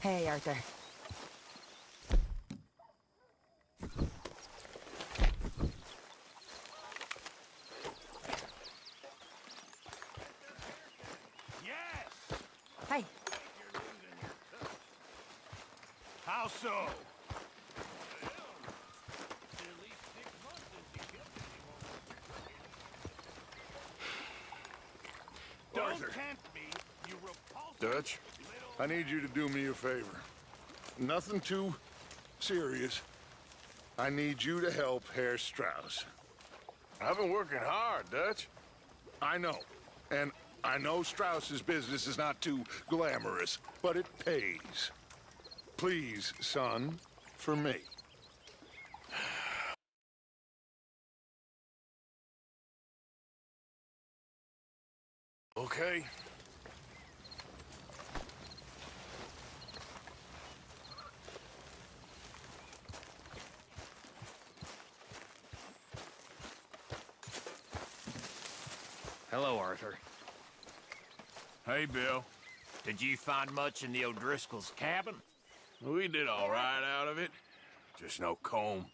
Hey, Arthur. Yes! Hey. How so? Don't tempt me, you repulsive Dutch, I need you to do me a favor. Nothing too serious. I need you to help Herr Strauss. I've been working hard, Dutch. I know. And I know Strauss's business is not too glamorous, but it pays. Please, son, for me. Okay. Hello, Arthur. Hey, Bill. Did you find much in the O'Driscoll's cabin? We did all right out of it. Just no comb.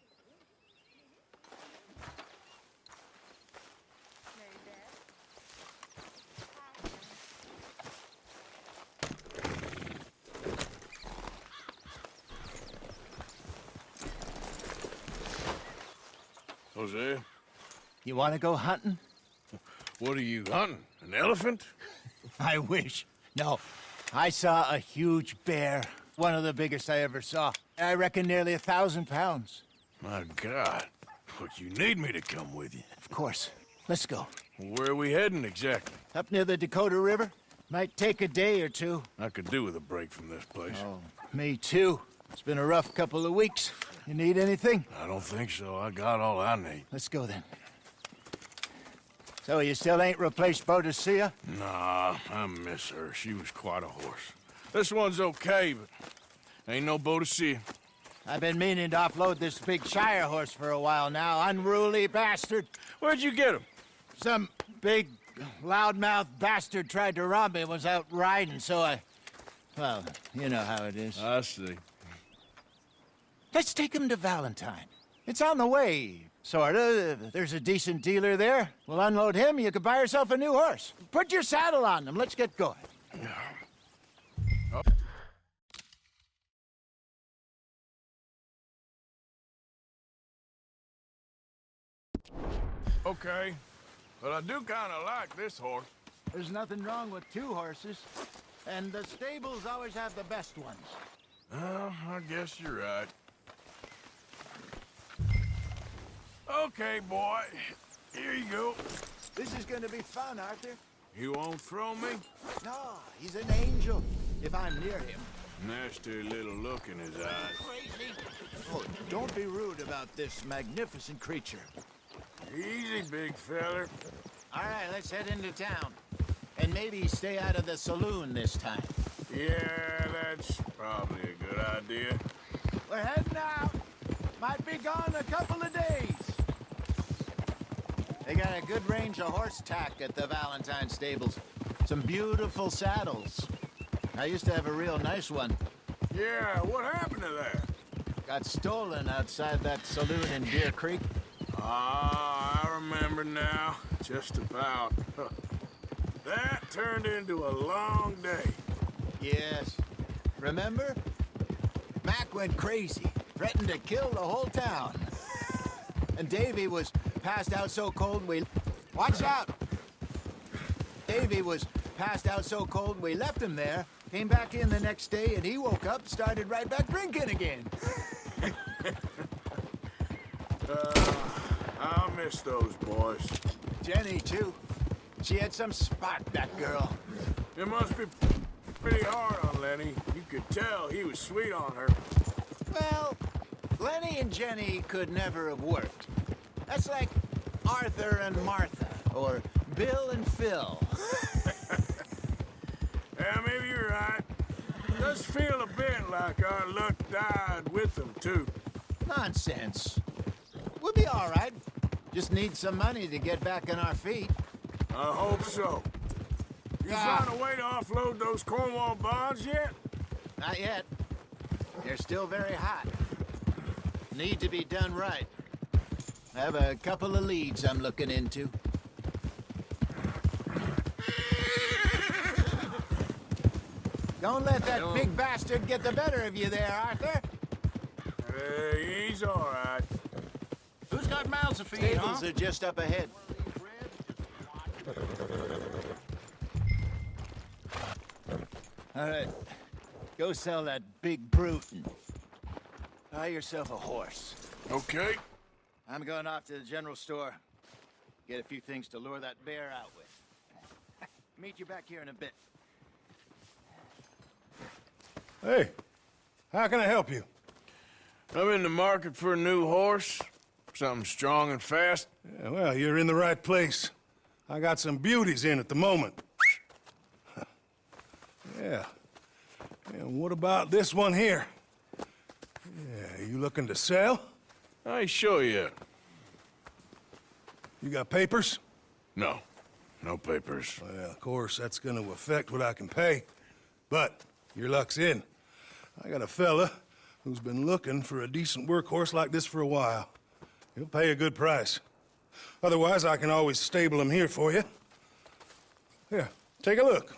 Hosea, You want to go hunting? what are you hunting? An elephant? I wish. No, I saw a huge bear. One of the biggest I ever saw. I reckon nearly 1,000 pounds. My God. But you need me to come with you. Of course. Let's go. Where are we heading exactly? Up near the Dakota River. Might take a day or two. I could do with a break from this place. Oh, me too. It's been a rough couple of weeks. You need anything? I don't think so. I got all I need. Let's go then. So you still ain't replaced Boadicea? Nah, I miss her. She was quite a horse. This one's okay, but ain't no Boadicea. I've been meaning to offload this big Shire horse for a while now. Unruly bastard. Where'd you get him? Some big, loudmouth bastard tried to rob me and was out riding, so I... Well, you know how it is. I see. Let's take him to Valentine. It's on the way, sorta. There's a decent dealer there. We'll unload him, you can buy yourself a new horse. Put your saddle on him, let's get going. Okay, but I do kind of like this horse. There's nothing wrong with two horses, and the stables always have the best ones. Well, I guess you're right. Okay, boy. Here you go. This is gonna be fun, Arthur. You won't throw me? No, he's an angel, if I'm near him. Nasty little look in his eyes. Crazy. Oh, don't be rude about this magnificent creature. Easy, big feller. All right, let's head into town. And maybe stay out of the saloon this time. Yeah, that's probably a good idea. We're heading out. Might be gone a couple of days. They got a good range of horse tack at the Valentine stables. Some beautiful saddles. I used to have a real nice one. Yeah, what happened to that? Got stolen outside that saloon in Deer Creek. Ah, I remember now. Just about. That turned into a long day. Yes. Remember? Mac went crazy, threatened to kill the whole town. And Davy was passed out so cold we... Watch out! Davy was passed out so cold we left him there, came back in the next day, and he woke up, started right back drinking again. I'll miss those boys. Jenny, too. She had some spot, that girl. It must be pretty hard on Lenny. You could tell he was sweet on her. Well, Lenny and Jenny could never have worked. That's like Arthur and Martha, or Bill and Phil. Yeah, maybe you're right. Does feel a bit like our luck died with them, too. Nonsense. We'll be all right. Just need some money to get back on our feet. I hope so. You Yeah. found a way to offload those Cornwall bonds yet? Not yet. They're still very hot. Need to be done right. I have a couple of leads I'm looking into. Don't let that big bastard get the better of you there, Arthur. He's all right. Who's got mouths to feed, Stables are just up ahead. All right. Go sell that big brute and buy yourself a horse. Okay. I'm going off to the general store. Get a few things to lure that bear out with. Meet you back here in a bit. Hey, how can I help you? I'm in the market for a new horse. Something strong and fast. Yeah, well, you're in the right place. I got some beauties in at the moment. Yeah. And what about this one here? Yeah, you looking to sell? I ain't sure yet. You got papers? No. No papers. Well, of course, that's gonna affect what I can pay. But your luck's in. I got a fella who's been looking for a decent workhorse like this for a while. He'll pay a good price. Otherwise, I can always stable him here for you. Here, take a look.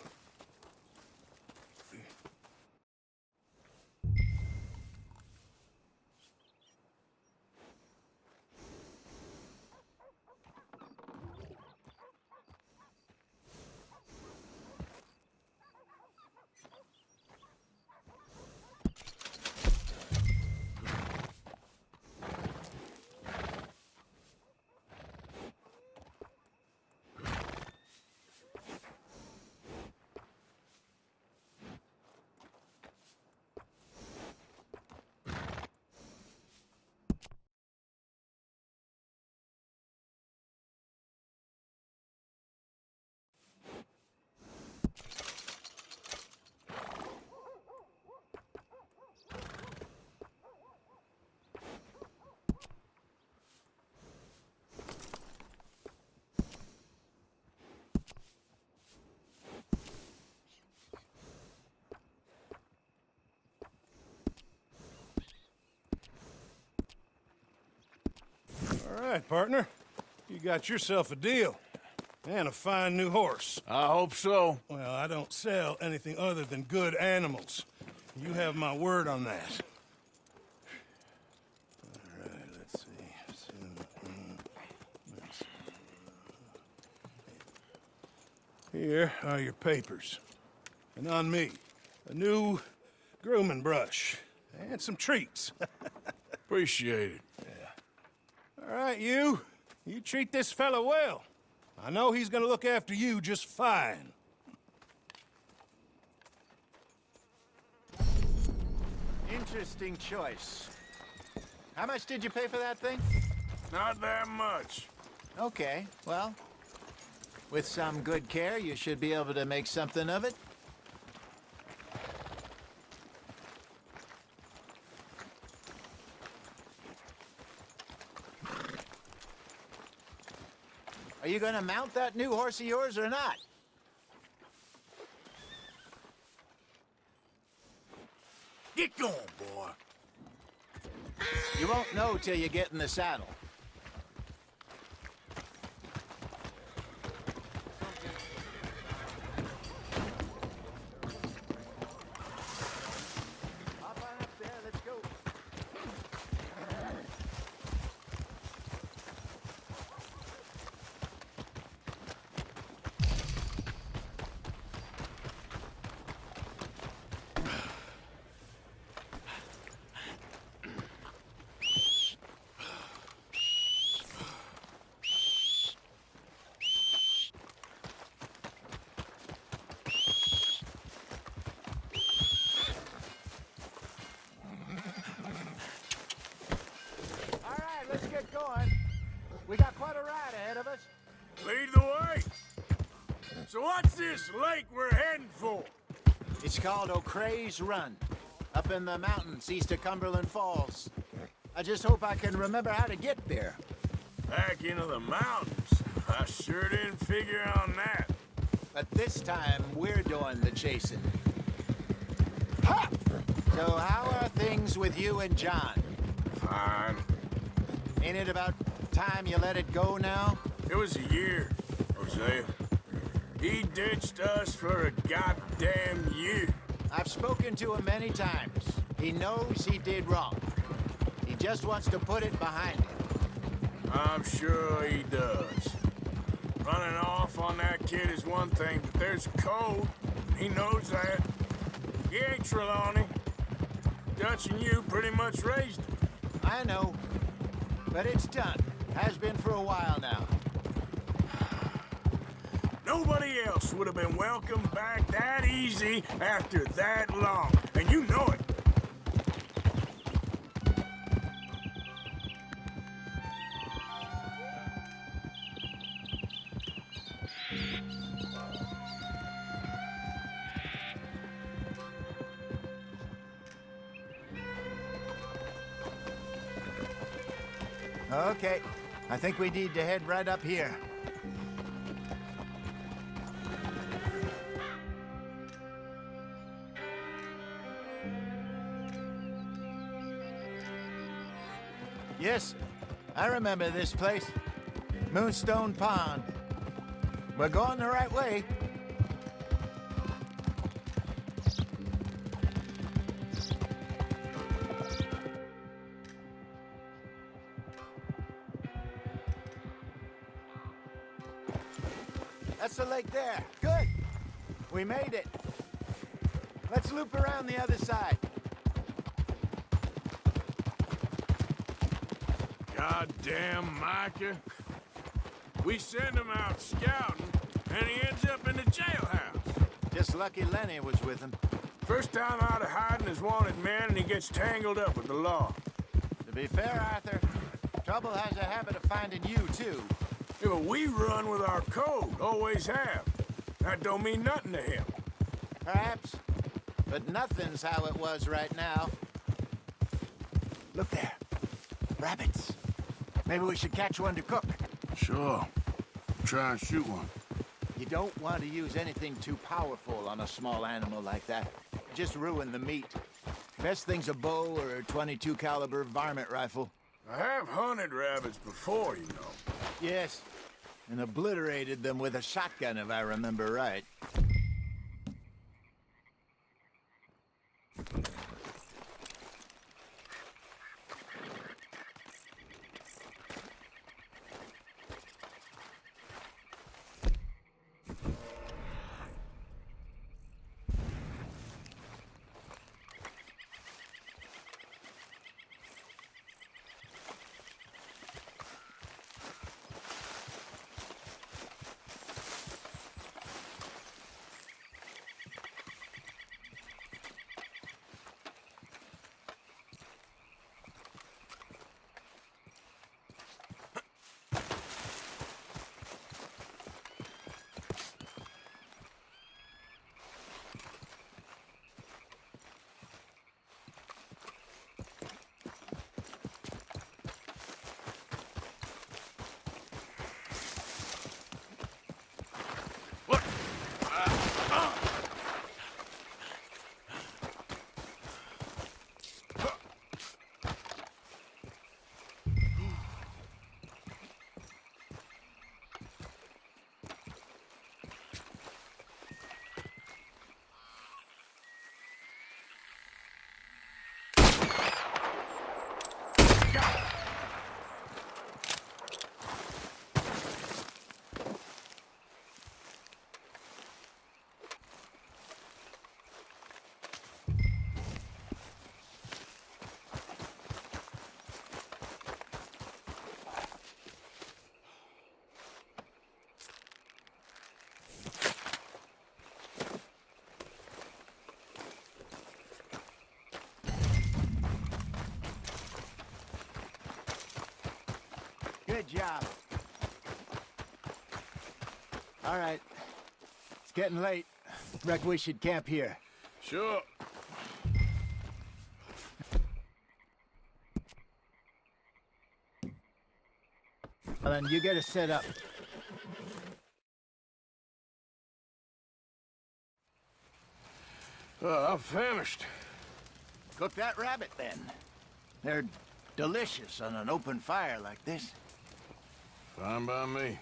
All right, partner. You got yourself a deal. And a fine new horse. I hope so. Well, I don't sell anything other than good animals. You have my word on that. All right, let's see. Here are your papers. And on me, a new grooming brush. And some treats. Appreciate it. All right, you. You treat this fella well. I know he's gonna look after you just fine. Interesting choice. How much did you pay for that thing? Not that much. Okay, well, with some good care, you should be able to make something of it. Are you gonna mount that new horse of yours or not? Get going, boy. You won't know till you get in the saddle. Hop on up there, let's go. All right, let's get going. We got quite a ride ahead of us. Lead the way. So what's this lake we're heading for? It's called O'Creagh's Run, up in the mountains east of Cumberland Falls. I just hope I can remember how to get there. Back into the mountains. I sure didn't figure on that. But this time, we're doing the chasing. Ha! So how are things with you and John? Fine. Ain't it about time you let it go now? It was a year, Hosea. He ditched us for a goddamn year. I've spoken to him many times. He knows he did wrong. He just wants to put it behind him. I'm sure he does. Running off on that kid is one thing, but there's a code. He knows that. He ain't Trelawney. Dutch and you pretty much raised him. I know. But it's done. Has been for a while now. Nobody else would have been welcomed back that easy after that long. And you know it. Okay. I think we need to head right up here. Yes, I remember this place. Moonstone Pond. We're going the right way. That's the lake there. Good. We made it. Let's loop around the other side. Goddamn Micah. We send him out scouting, and he ends up in the jailhouse. Just lucky Lenny was with him. First time out of hiding as wanted man, and he gets tangled up with the law. To be fair, Arthur, trouble has a habit of finding you, too. Yeah, but we run with our code, always have. That don't mean nothing to him. Perhaps. But nothing's how it was right now. Look there. Rabbits. Maybe we should catch one to cook. Sure. Try and shoot one. You don't want to use anything too powerful on a small animal like that. Just ruin the meat. Best thing's a bow or a .22 caliber varmint rifle. I have hunted rabbits before, you know. Yes. And obliterated them with a shotgun, if I remember right. Good job. All right. It's getting late. Reckon we should camp here. Sure. Well, then you get it set up. I'm famished. Cook that rabbit, then. They're delicious on an open fire like this. Fine by me.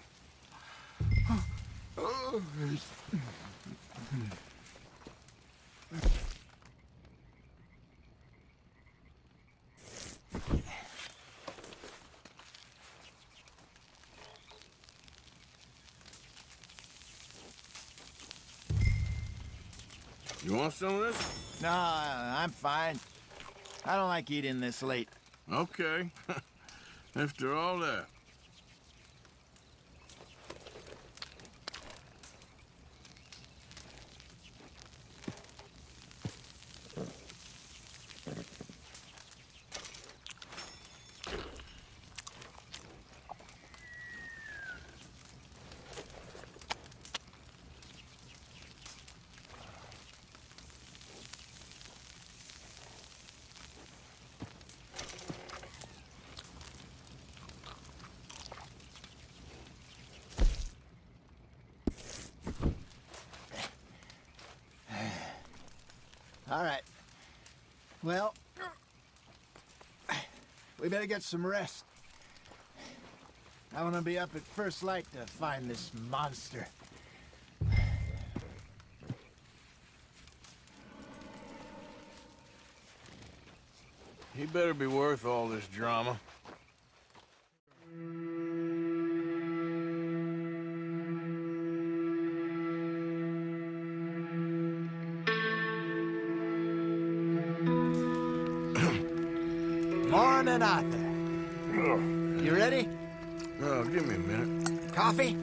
You want some of this? No, I'm fine. I don't like eating this late. Okay. After all that. All right. Well, we better get some rest. I want to be up at first light to find this monster. He better be worth all this drama. Morning, Arthur. You ready? Oh, give me a minute. Coffee?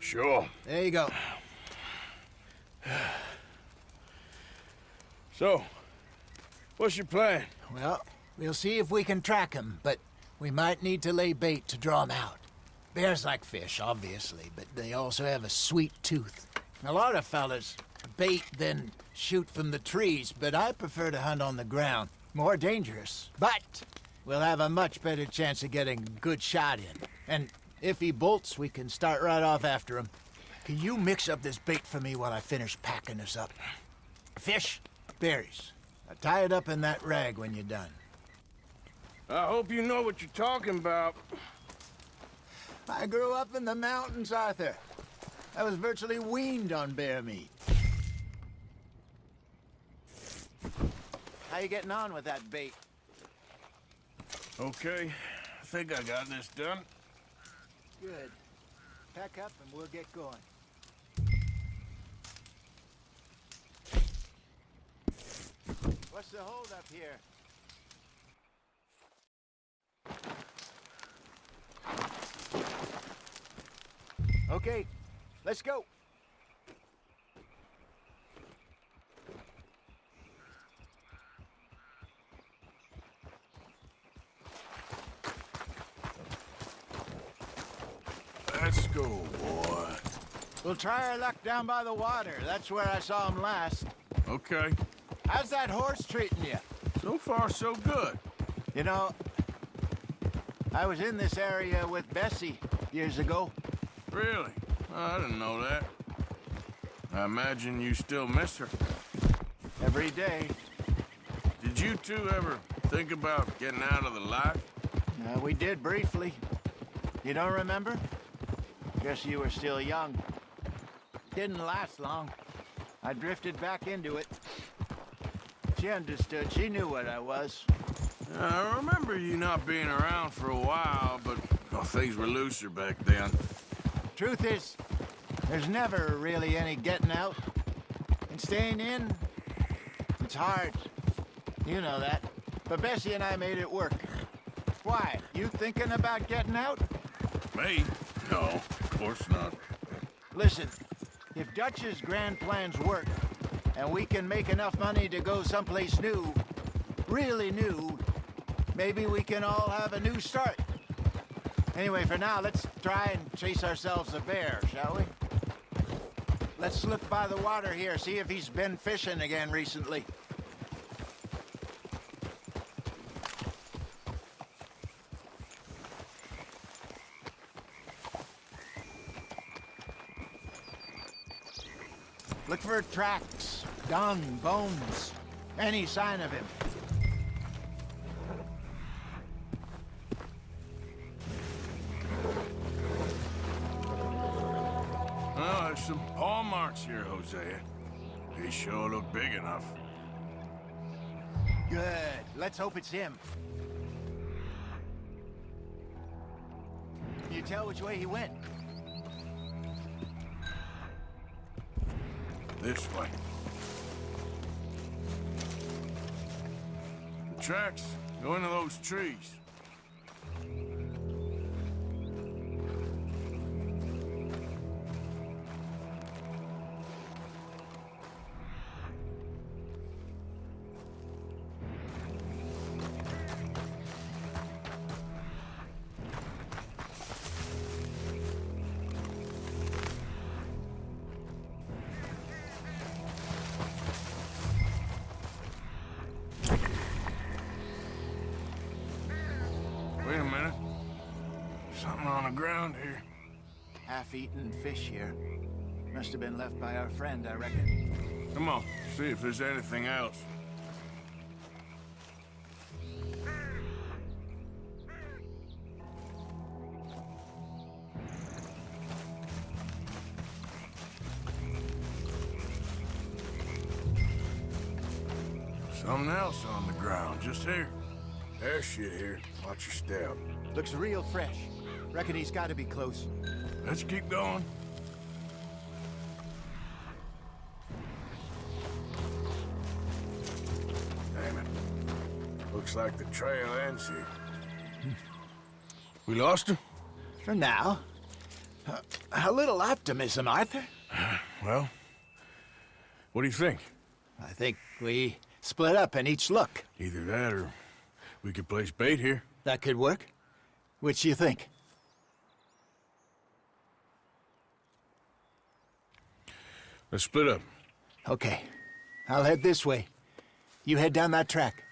Sure. There you go. So, what's your plan? Well, we'll see if we can track him, but we might need to lay bait to draw him out. Bears like fish, obviously, but they also have a sweet tooth. A lot of fellas bait, then shoot from the trees, but I prefer to hunt on the ground. More dangerous, but we'll have a much better chance of getting a good shot in. And if he bolts, we can start right off after him. Can you mix up this bait for me while I finish packing this up? Fish, berries. Now tie it up in that rag when you're done. I hope you know what you're talking about. I grew up in the mountains, Arthur. I was virtually weaned on bear meat. How you getting on with that bait? Okay, I think I got this done. Good. Pack up and we'll get going. What's the hold up here? Okay, let's go. Let's go, boy. We'll try our luck down by the water. That's where I saw him last. Okay. How's that horse treating you? So far, so good. You know, I was in this area with Bessie years ago. Really? Oh, I didn't know that. I imagine you still miss her. Every day. Did you two ever think about getting out of the life? We did briefly. You don't remember? Guess you were still young. Didn't last long. I drifted back into it. She understood. She knew what I was. I remember you not being around for a while, but things were looser back then. Truth is, there's never really any getting out. And staying in, it's hard. You know that. But Bessie and I made it work. Why? You thinking about getting out? Me? No, of course not. Listen, if Dutch's grand plans work, and we can make enough money to go someplace new, really new, maybe we can all have a new start. Anyway, for now, let's try and chase ourselves a bear, shall we? Let's look by the water here, see if he's been fishing again recently. Look for tracks, dung, bones. Any sign of him? Oh, there's some paw marks here, Hosea. They sure look big enough. Good. Let's hope it's him. Can you tell which way he went? This way. The tracks go into those trees. Wait a minute. Something on the ground here. Half-eaten fish here. Must have been left by our friend, I reckon. Come on, see if there's anything else. Something else on the ground, just here. There's shit here. Watch your step. Looks real fresh. Reckon he's got to be close. Let's keep going. Damn it. Looks like the trail ends here. We lost him? For now. A little optimism, Arthur. Well, what do you think? I think we split up and each look. Either that or we could place bait here. That could work. Which do you think? Let's split up. Okay. I'll head this way. You head down that track.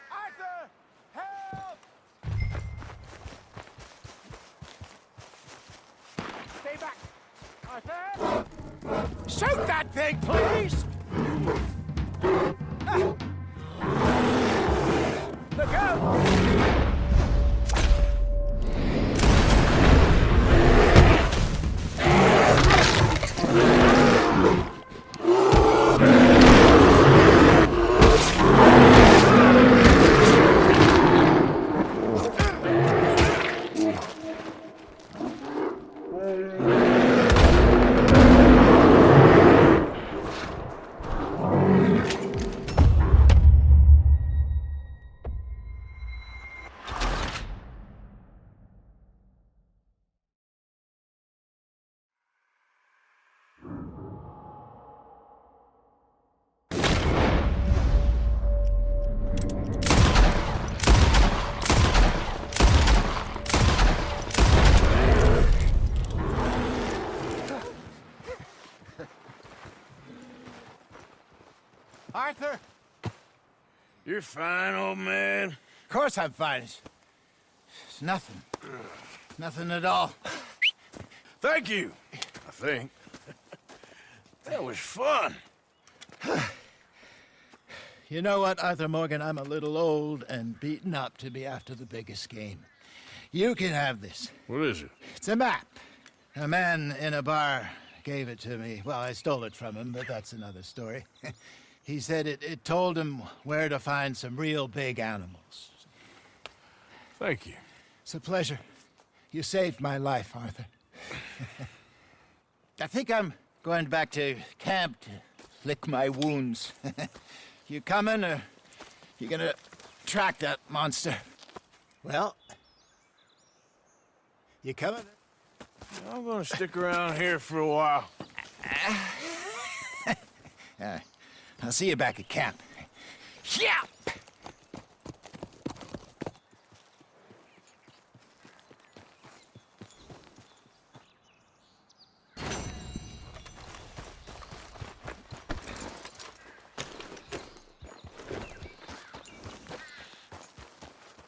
Arthur! Help! Stay back! Arthur! Shoot that thing, please! Look out! Arthur! You're fine, old man. Of course I'm fine. It's nothing. Nothing at all. Thank you, I think. That was fun. You know what, Arthur Morgan? I'm a little old and beaten up to be after the biggest game. You can have this. What is it? It's a map. A man in a bar gave it to me. Well, I stole it from him, but that's another story. He said it told him where to find some real big animals. Thank you. It's a pleasure. You saved my life, Arthur. I think I'm going back to camp to lick my wounds. You coming, or you gonna track that monster? Well, you coming? I'm gonna stick around here for a while. I'll see you back at camp. Yeah!